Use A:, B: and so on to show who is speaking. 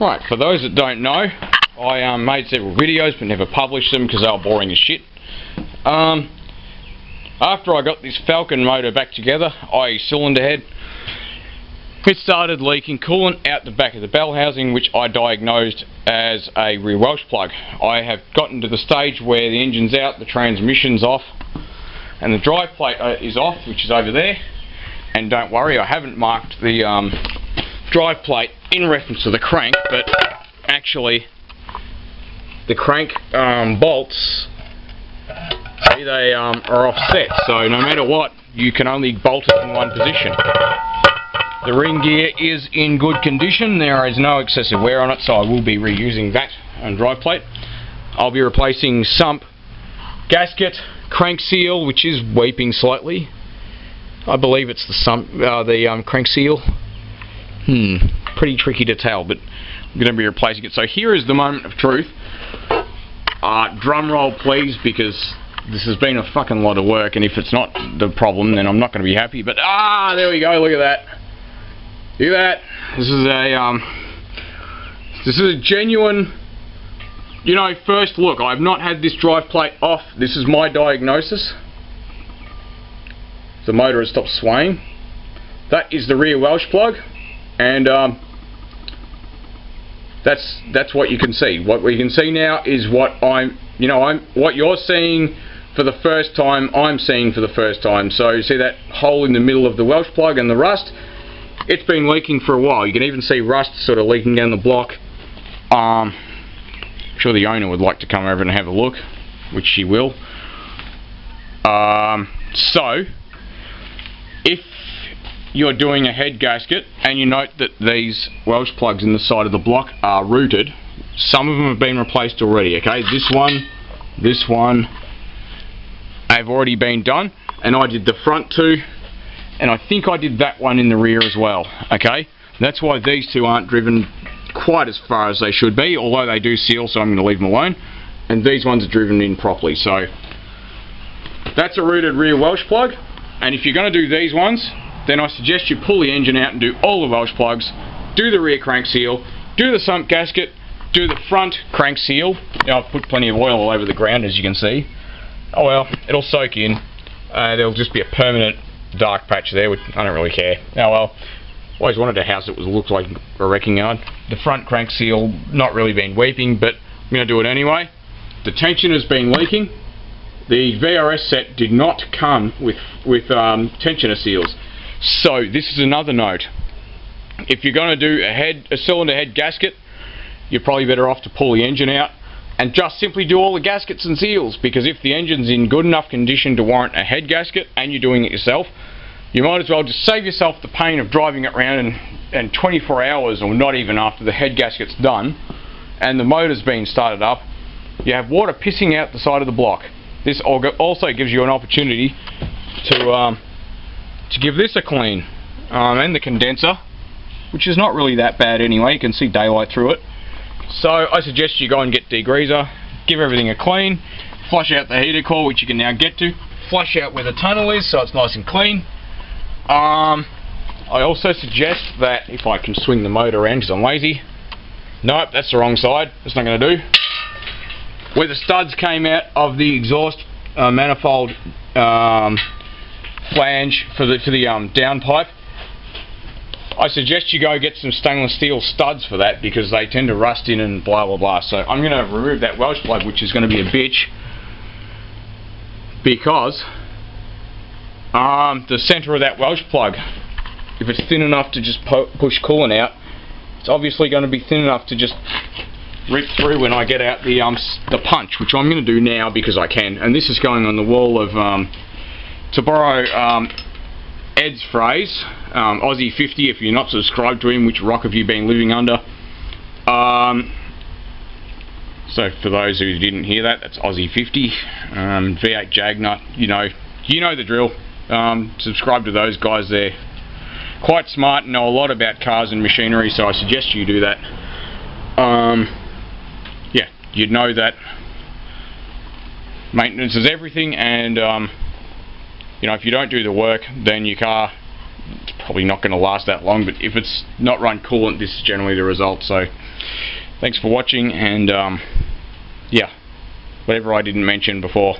A: Right, for those that don't know, I made several videos but never published them because they were boring as shit. After I got this Falcon motor back together, i.e. cylinder head, it started leaking coolant out the back of the bell housing, which I diagnosed as a rear Welsh plug. I have gotten to the stage where the engine's out, the transmission's off, and the drive plate is off, which is over there. And don't worry, I haven't marked the drive plate in reference to the crank, but actually the crank bolts, see, they are offset, so no matter what, you can only bolt it in one position. The ring gear is in good condition, there is no excessive wear on it, so I will be reusing that and drive plate. I'll be replacing sump, gasket, crank seal, which is weeping slightly. I believe it's the sump, the crank seal. Pretty tricky to tell, but I'm going to be replacing it. So here is the moment of truth. Drum roll please, because this has been a fucking lot of work, and if it's not the problem, then I'm not going to be happy. But there we go. Look at that. Look at that. This is a genuine, you know, first look. I've not had this drive plate off. This is my diagnosis. The motor has stopped swaying. That is the rear Welsh plug, and that's what you can see. What we can see now is what what you're seeing for the first time, I'm seeing for the first time. So you see that hole in the middle of the Welsh plug and the rust? It's been leaking for a while. You can even see rust sort of leaking down the block. I'm sure the owner would like to come over and have a look, which she will. So if you're doing a head gasket and you note that these Welsh plugs in the side of the block are rooted, some of them have been replaced already, okay? This one have already been done, and I did the front two, and I think I did that one in the rear as well, okay? That's why these two aren't driven quite as far as they should be, although they do seal, so I'm going to leave them alone. And these ones are driven in properly, so that's a rooted rear Welsh plug. And if you're going to do these ones, then I suggest you pull the engine out and do all the Welsh plugs, do the rear crank seal, do the sump gasket, do the front crank seal. Now, I've put plenty of oil all over the ground, as you can see. Oh well, it'll soak in. There'll just be a permanent dark patch there, which I don't really care. Oh well, always wanted a house that looked like a wrecking yard. The front crank seal, not really been weeping, but I'm going to do it anyway. The tension has been leaking. The VRS set did not come with tensioner seals. So this is another note. If you're going to do a cylinder head gasket, you're probably better off to pull the engine out and just simply do all the gaskets and seals, because if the engine's in good enough condition to warrant a head gasket and you're doing it yourself, you might as well just save yourself the pain of driving it around and 24 hours, or not even, after the head gasket's done and the motor's been started up, you have water pissing out the side of the block. This also gives you an opportunity to give this a clean, and the condenser, which is not really that bad anyway. You can see daylight through it. So I suggest you go and get degreaser, give everything a clean, flush out the heater core, which you can now get to, flush out where the tunnel is so it's nice and clean. I also suggest that, if I can swing the motor around because I'm lazy. Nope, that's the wrong side. That's not going to do. Where the studs came out of the exhaust manifold flange for the downpipe, I suggest you go get some stainless steel studs for that, because they tend to rust in and blah blah blah. So I'm going to remove that Welsh plug, which is going to be a bitch, because the centre of that Welsh plug, if it's thin enough to just push coolant out, it's obviously going to be thin enough to just rip through when I get out the punch, which I'm going to do now because I can. And this is going on the wall of, to borrow Ed's phrase, Aussie 50 if you're not subscribed to him, which rock have you been living under? So for those who didn't hear that, that's Aussie 50, V8 Jagnut, you know the drill. Subscribe to those guys, they're quite smart and know a lot about cars and machinery, so I suggest you do that. Yeah, you'd know that maintenance is everything, and if you don't do the work, then your car probably not going to last that long, but if it's not run coolant, this is generally the result. So thanks for watching, and yeah, whatever I didn't mention before,